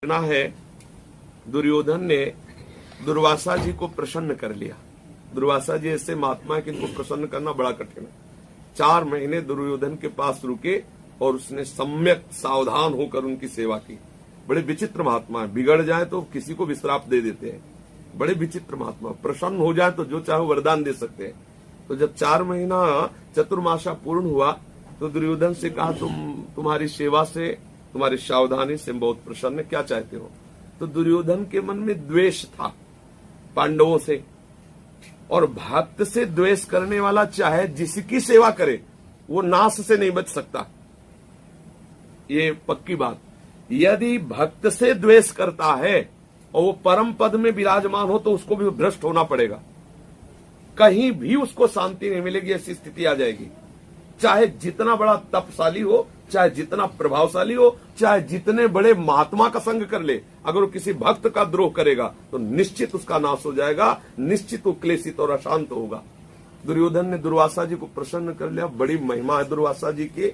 ना है, दुर्योधन ने दुर्वासा जी को प्रसन्न कर लिया। दुर्वासा जी ऐसे महात्मा है कि इनको प्रसन्न करना बड़ा कठिन है। 4 महीने दुर्योधन के पास रुके और उसने सम्यक सावधान होकर उनकी सेवा की। बड़े विचित्र महात्मा है, बिगड़ जाए तो किसी को भी श्राप दे देते हैं। बड़े विचित्र महात्मा, प्रसन्न हो जाए तो जो चाहे वरदान दे सकते हैं। तो जब 4 महीना चतुर्मासा पूर्ण हुआ तो दुर्योधन से कहा, तुम्हारी सेवा से, तुम्हारी सावधानी से बहुत प्रसन्न, क्या चाहते हो? तो दुर्योधन के मन में द्वेष था पांडवों से, और भक्त से द्वेष करने वाला चाहे जिसकी सेवा करे वो नाश से नहीं बच सकता। ये पक्की बात। यदि भक्त से द्वेष करता है और वो परम पद में विराजमान हो तो उसको भी भ्रष्ट होना पड़ेगा, कहीं भी उसको शांति नहीं मिलेगी। ऐसी स्थिति आ जाएगी। चाहे जितना बड़ा तपशाली हो, चाहे जितना प्रभावशाली हो, चाहे जितने बड़े महात्मा का संग कर ले, अगर वो किसी भक्त का द्रोह करेगा तो निश्चित उसका नाश हो जाएगा, निश्चित वो क्लेशित और अशांत होगा। दुर्योधन ने दुर्वासा जी को प्रसन्न कर लिया। बड़ी महिमा है दुर्वासा जी की।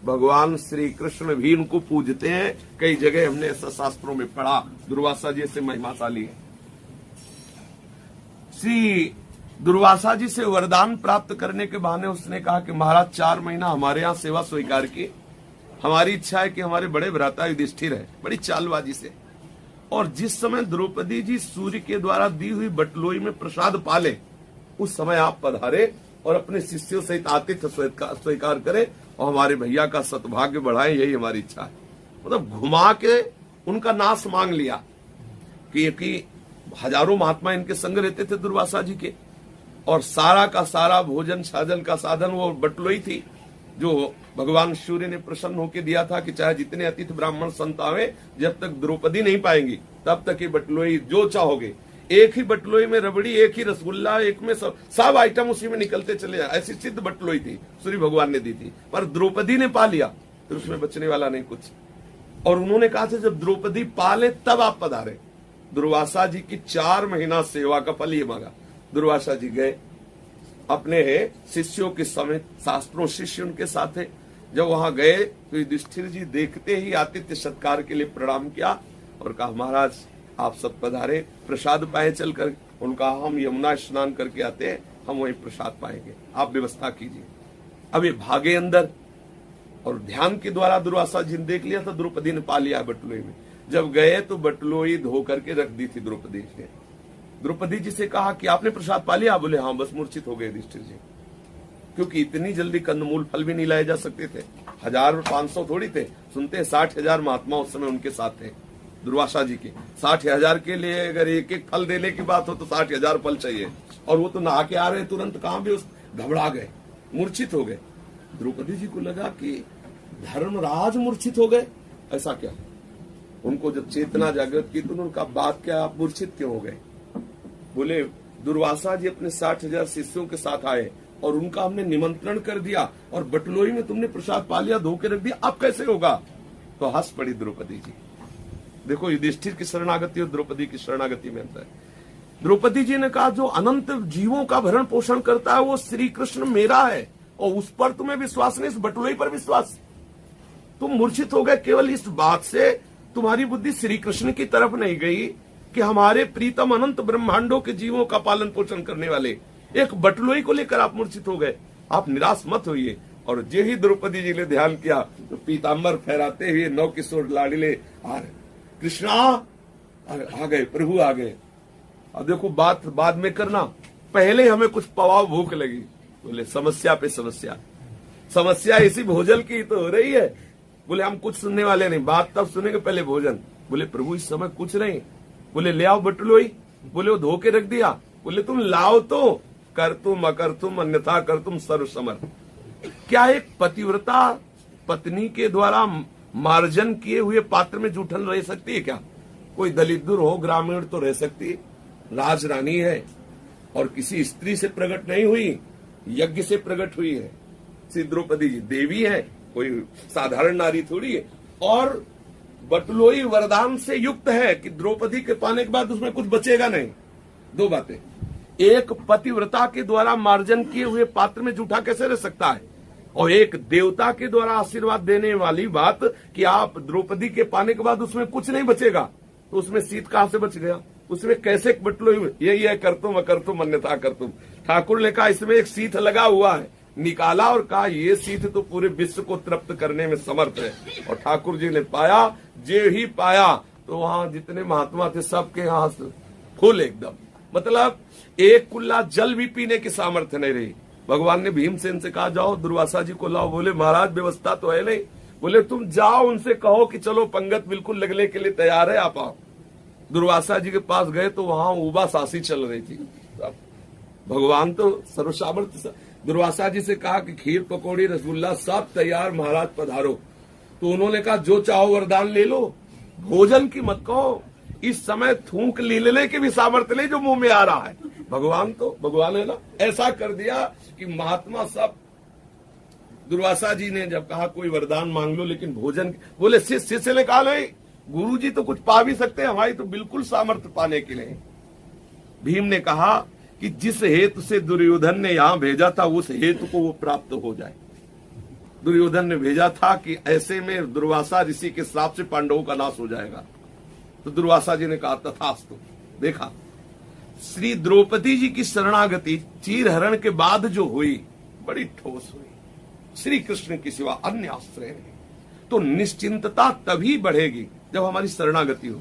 भगवान श्री कृष्ण भी इनको पूजते हैं। कई जगह हमने ऐसा शास्त्रों में पढ़ा, दुर्वासा जी से महिमाशाली है। श्री दुर्वासा जी से वरदान प्राप्त करने के बहाने उसने कहा कि महाराज 4 महीना हमारे यहाँ सेवा स्वीकार की। हमारी इच्छा है कि हमारे बड़े भ्राता युधिष्ठिर है, बड़ी चालबाजी से। और जिस समय द्रौपदी जी सूर्य के द्वारा दी हुई बटलोई में प्रसाद पाले, उस समय आप पधारे और अपने शिष्यों सहित आतिथ्य स्वीकार करें और हमारे भैया का सद्भाग्य बढ़ाएं, यही हमारी इच्छा है। मतलब घुमा के उनका नाश मांग लिया कि हजारों महात्मा इनके संग रहते थे दुर्वासा जी के, और सारा का सारा भोजन साजल का साधन वो बटलोई थी जो भगवान सूर्य ने प्रसन्न होकर दिया था कि चाहे जितने अतिथि ब्राह्मण संत आवे, जब तक द्रौपदी नहीं पाएंगी तब तक ये बटलोई जो चाहोगे। एक ही बटलोई में रबड़ी, एक ही रसगुल्ला, एक में सब आइटम उसी में निकलते चले जाए, ऐसी सिद्ध बटलोई थी, सूर्य भगवान ने दी थी। पर द्रौपदी ने पा लिया तो उसमें बचने वाला नहीं कुछ। और उन्होंने कहा था जब द्रौपदी पाले तब आप पधारे। दुर्वासा जी की 4 महीना सेवा का फल ये मांगा। दुर्वासा जी गए अपने शिष्यों के समेत, शास्त्रों शिष्य उनके साथ है। जब वहां गए तो युधिष्ठिर जी देखते ही आतिथ्य सत्कार के लिए प्रणाम किया और कहा, महाराज आप सब पधारे, प्रसाद पाए चलकर। उनका हम यमुना स्नान करके आते हैं, हम वही प्रसाद पाएंगे, आप व्यवस्था कीजिए। अब ये भागे अंदर और ध्यान के द्वारा दुर्वासा जी ने देख लिया था द्रौपदी ने पा लिया बटलोई में। जब गए तो बटलोई धो करके रख दी थी द्रौपदी ने। द्रौपदी जी से कहा कि आपने प्रसाद पा लिया? बोले हाँ। बस मूर्छित हो गए युधिष्ठिर जी, क्योंकि इतनी जल्दी कंदमूल फल भी नहीं लाए जा सकते थे। 1000-500 थोड़ी थे, सुनते 60,000 महात्मा उस समय उनके साथ थे दुर्वासा जी के। 60,000 के लिए अगर एक एक फल देने की बात हो तो 60,000 फल चाहिए, और वो तो नहा के आ रहे तुरंत, कहां भी उस घबरा गए, मूर्छित हो गए। द्रौपदी जी को लगा कि धर्मराज मूर्छित हो गए, ऐसा क्या? उनको जब चेतना जागृत की तो उन्होंने कहा, बात क्या, आप मूर्छित क्यों हो गए? बोले दुर्वासा जी अपने 60,000 शिष्यों के साथ आए और उनका हमने निमंत्रण कर दिया और बटलोई में तुमने प्रसाद पा लिया, धो के रख दिया, अब कैसे होगा? तो हंस पड़ी द्रौपदी जी। देखो युधिष्ठिर की शरणागति और द्रौपदी की शरणागति में अंतर है। द्रौपदी जी ने कहा, जो अनंत जीवों का भरण पोषण करता है वो श्री कृष्ण मेरा है, और उस पर तुम्हें विश्वास नहीं, इस बटलोई पर विश्वास। तुम मूर्छित हो गए केवल इस बात से, तुम्हारी बुद्धि श्री कृष्ण की तरफ नहीं गई कि हमारे प्रीतम अनंत ब्रह्मांडों के जीवों का पालन पोषण करने वाले एक बटलोई को लेकर आप मूर्छित हो गए। आप निराश मत होइए। और जे ही द्रौपदी जी ने ध्यान किया तो पीताम्बर फहराते हुए 9 किशोर लाडले आ रहे, कृष्णा आ गए, प्रभु आ गए। अब देखो बात बाद में करना, पहले हमें कुछ पवाव भूख लगी। बोले समस्या पे समस्या, समस्या इसी भोजन की तो हो रही है। बोले हम कुछ सुनने वाले नहीं, बात तब सुनेंगे, पहले भोजन। बोले प्रभु इस समय कुछ नहीं। बोले ले आओ बटलोई। बोले वो धो के रख दिया। बोले तुम लाओ तो, कर तुम अकर तुम अन्यथा कर तुम सर्व समर्थ। क्या एक पतिव्रता पत्नी के द्वारा मार्जन किए हुए पात्र में जूठन रह सकती है क्या? कोई दलिद्र हो, ग्रामीण तो रह सकती, राजरानी है और किसी स्त्री से प्रकट नहीं हुई, यज्ञ से प्रकट हुई है। श्री द्रौपदी जी देवी है, कोई साधारण नारी थोड़ी है। और बटलोई वरदान से युक्त है कि द्रौपदी के पाने के बाद उसमें कुछ बचेगा नहीं। 2 बातें, एक पतिव्रता के द्वारा मार्जन किए हुए पात्र में जूठा कैसे रह सकता है? और एक देवता के द्वारा आशीर्वाद देने वाली बात कि आप द्रौपदी के पाने के बाद उसमें कुछ नहीं बचेगा, तो उसमें सीत कहां से बच गया? उसमें कैसे बटलो? यही है कर तुम अन्यथा कर तुम। ठाकुर ने कहा इसमें एक सीत लगा हुआ है, निकाला और कहा ये सीत तो पूरे विश्व को तृप्त करने में समर्थ है। और ठाकुर जी ने पाया, जे ही पाया तो वहां जितने महात्मा थे सबके यहाँ फुल एकदम, मतलब एक कुल्ला जल भी पीने की सामर्थ्य नहीं रही। भगवान ने भीमसेन से कहा जाओ दुर्वासा जी को लाओ। बोले महाराज व्यवस्था तो है नहीं। बोले तुम जाओ उनसे कहो कि चलो पंगत बिल्कुल लगने के लिए तैयार है, आप आओ। दुर्वासा जी के पास गए तो वहां उबा सासी चल रही थी। भगवान तो सर्वसामर्थ्य। दुर्वासा जी से कहा कि खीर पकौड़ी रसगुल्ला सब तैयार, महाराज पधारो। तो उन्होंने कहा जो चाहो वरदान ले लो, भोजन की मत कहो। इस समय थूक लीलने के भी सामर्थ्य नहीं जो मुंह में आ रहा है। भगवान है ना, ऐसा कर दिया कि महात्मा सब। दुर्वासा जी ने जब कहा कोई वरदान मांग लो लेकिन भोजन, बोले शिष्य ने कहा नहीं गुरु जी तो कुछ पा भी सकते हैं, हमारी तो बिल्कुल सामर्थ्य पाने के लिए। भीम ने कहा कि जिस हेतु से दुर्योधन ने यहां भेजा था उस हेतु को वो प्राप्त हो जाए। दुर्योधन ने भेजा था कि ऐसे में दुर्वासा ऋषि के श्राप से पांडवों का नाश हो जाएगा। तो दुर्वासा जी ने कहा तथास्तु। देखा श्री द्रौपदी जी की शरणागति चीर हरण के बाद जो हुई बड़ी ठोस हुई। श्री कृष्ण के सिवा अन्य आश्रय नहीं। तो निश्चिंतता तभी बढ़ेगी जब हमारी शरणागति हो।